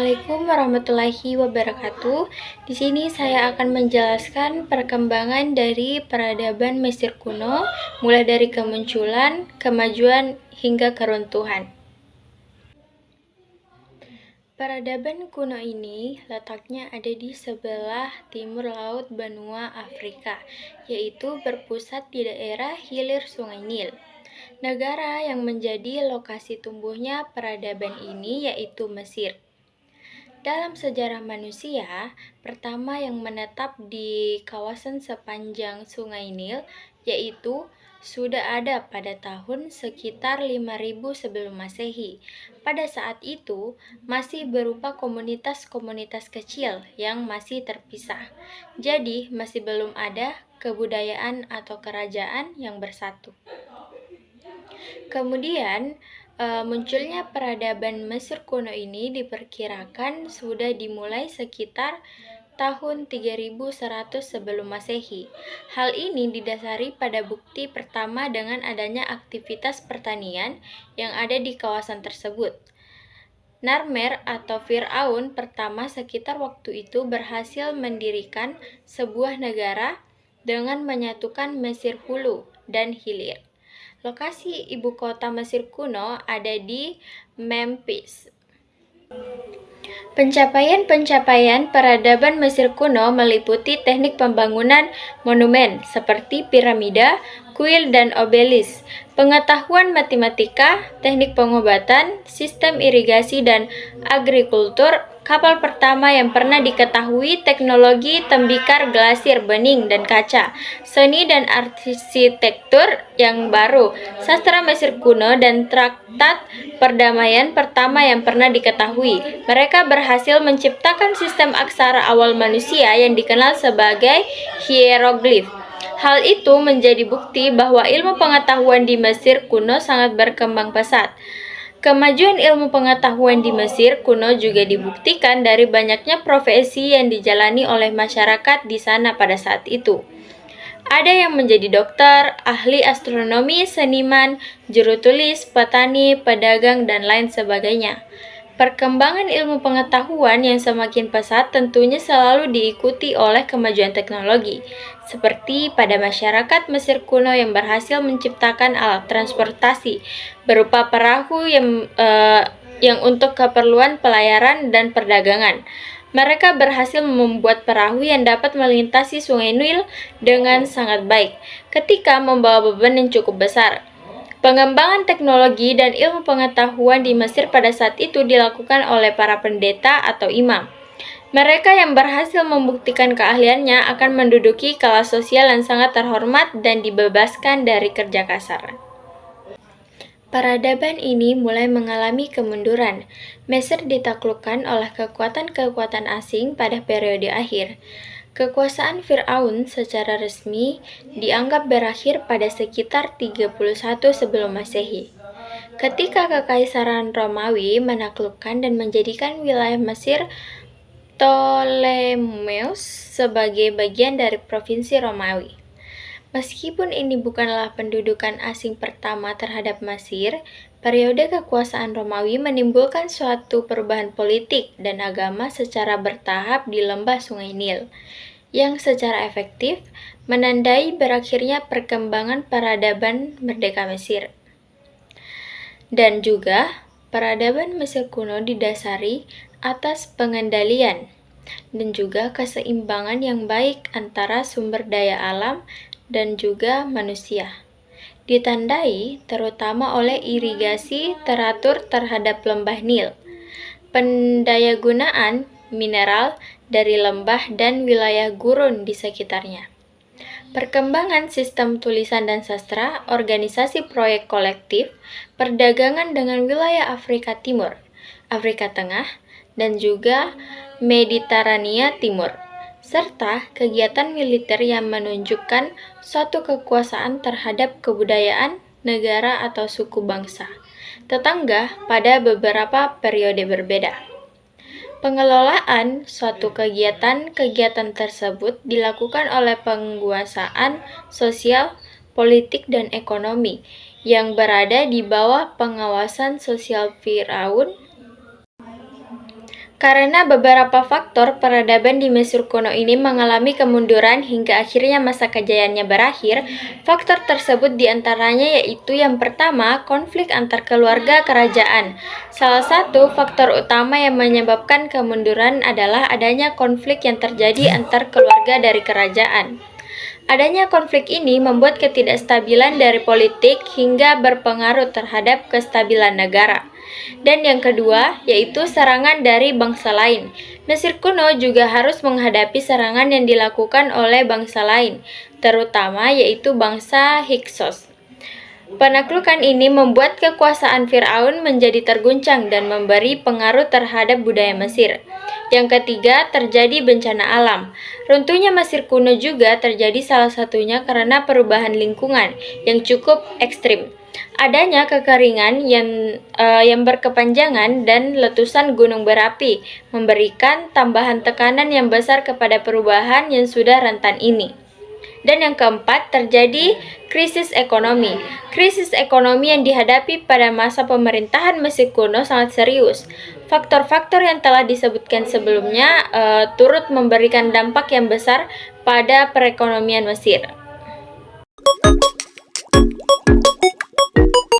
Assalamualaikum warahmatullahi wabarakatuh. Di sini saya akan menjelaskan perkembangan dari peradaban Mesir kuno, mulai dari kemunculan, kemajuan, hingga keruntuhan. Peradaban kuno ini letaknya ada di sebelah timur laut benua Afrika, yaitu berpusat di daerah hilir Sungai Nil. Negara yang menjadi lokasi tumbuhnya peradaban ini yaitu Mesir. Dalam sejarah manusia, pertama yang menetap di kawasan sepanjang Sungai Nil yaitu sudah ada pada tahun sekitar 5000 sebelum Masehi. Pada saat itu, masih berupa komunitas-komunitas kecil yang masih terpisah. Jadi, masih belum ada kebudayaan atau kerajaan yang bersatu. Kemudian, munculnya peradaban Mesir kuno ini diperkirakan sudah dimulai sekitar tahun 3100 sebelum Masehi. Hal ini didasari pada bukti pertama dengan adanya aktivitas pertanian yang ada di kawasan tersebut. Narmer atau Fir'aun pertama sekitar waktu itu berhasil mendirikan sebuah negara dengan menyatukan Mesir Hulu dan Hilir. Lokasi ibu kota Mesir kuno ada di Memphis. Pencapaian-pencapaian peradaban Mesir kuno meliputi teknik pembangunan monumen seperti piramida, kuil, dan obelis, pengetahuan matematika, teknik pengobatan, sistem irigasi dan agrikultur, kapal pertama yang pernah diketahui, teknologi tembikar glasir bening dan kaca, seni dan arsitektur yang baru, sastra Mesir kuno, dan traktat perdamaian pertama yang pernah diketahui. Mereka berhasil menciptakan sistem aksara awal manusia yang dikenal sebagai hieroglif. Hal itu menjadi bukti bahwa ilmu pengetahuan di Mesir kuno sangat berkembang pesat. Kemajuan ilmu pengetahuan di Mesir kuno juga dibuktikan dari banyaknya profesi yang dijalani oleh masyarakat di sana pada saat itu. Ada yang menjadi dokter, ahli astronomi, seniman, juru tulis, petani, pedagang, dan lain sebagainya. Perkembangan ilmu pengetahuan yang semakin pesat tentunya selalu diikuti oleh kemajuan teknologi, seperti pada masyarakat Mesir kuno yang berhasil menciptakan alat transportasi berupa perahu yang untuk keperluan pelayaran dan perdagangan. Mereka berhasil membuat perahu yang dapat melintasi Sungai Nil dengan sangat baik ketika membawa beban yang cukup besar. Pengembangan teknologi dan ilmu pengetahuan di Mesir pada saat itu dilakukan oleh para pendeta atau imam. Mereka yang berhasil membuktikan keahliannya akan menduduki kelas sosial yang sangat terhormat dan dibebaskan dari kerja kasar. Peradaban ini mulai mengalami kemunduran. Mesir ditaklukkan oleh kekuatan-kekuatan asing pada periode akhir. Kekuasaan Fir'aun secara resmi dianggap berakhir pada sekitar 31 sebelum Masehi. Ketika Kekaisaran Romawi menaklukkan dan menjadikan wilayah Mesir Ptolemeus sebagai bagian dari provinsi Romawi. Meskipun ini bukanlah pendudukan asing pertama terhadap Mesir, periode kekuasaan Romawi menimbulkan suatu perubahan politik dan agama secara bertahap di lembah Sungai Nil, yang secara efektif menandai berakhirnya perkembangan peradaban merdeka Mesir. Dan juga, peradaban Mesir kuno didasari atas pengendalian dan juga keseimbangan yang baik antara sumber daya alam dan juga manusia. Ditandai terutama oleh irigasi teratur terhadap lembah Nil, pendayagunaan mineral dari lembah dan wilayah gurun di sekitarnya. Perkembangan sistem tulisan dan sastra, organisasi proyek kolektif, perdagangan dengan wilayah Afrika Timur, Afrika Tengah, dan juga Mediterania Timur, serta kegiatan militer yang menunjukkan suatu kekuasaan terhadap kebudayaan, negara atau suku bangsa tetangga pada beberapa periode berbeda. Pengelolaan suatu kegiatan tersebut dilakukan oleh penguasaan sosial, politik, dan ekonomi yang berada di bawah pengawasan sosial Firaun. Karena beberapa faktor, peradaban di Mesir kuno ini mengalami kemunduran hingga akhirnya masa kejayaannya berakhir. Faktor tersebut diantaranya yaitu yang pertama, konflik antar keluarga kerajaan. Salah satu faktor utama yang menyebabkan kemunduran adalah adanya konflik yang terjadi antar keluarga dari kerajaan. Adanya konflik ini membuat ketidakstabilan dari politik hingga berpengaruh terhadap kestabilan negara. Dan yang kedua, yaitu serangan dari bangsa lain. Mesir kuno juga harus menghadapi serangan yang dilakukan oleh bangsa lain, terutama yaitu bangsa Hyksos. Penaklukan ini membuat kekuasaan Firaun menjadi terguncang dan memberi pengaruh terhadap budaya Mesir. Yang ketiga, terjadi bencana alam. Runtuhnya Mesir kuno juga terjadi salah satunya karena perubahan lingkungan yang cukup ekstrim. Adanya kekeringan yang berkepanjangan dan letusan gunung berapi memberikan tambahan tekanan yang besar kepada perubahan yang sudah rentan ini. Dan yang keempat, terjadi krisis ekonomi. Krisis ekonomi yang dihadapi pada masa pemerintahan Mesir kuno sangat serius. Faktor-faktor yang telah disebutkan sebelumnya turut memberikan dampak yang besar pada perekonomian Mesir.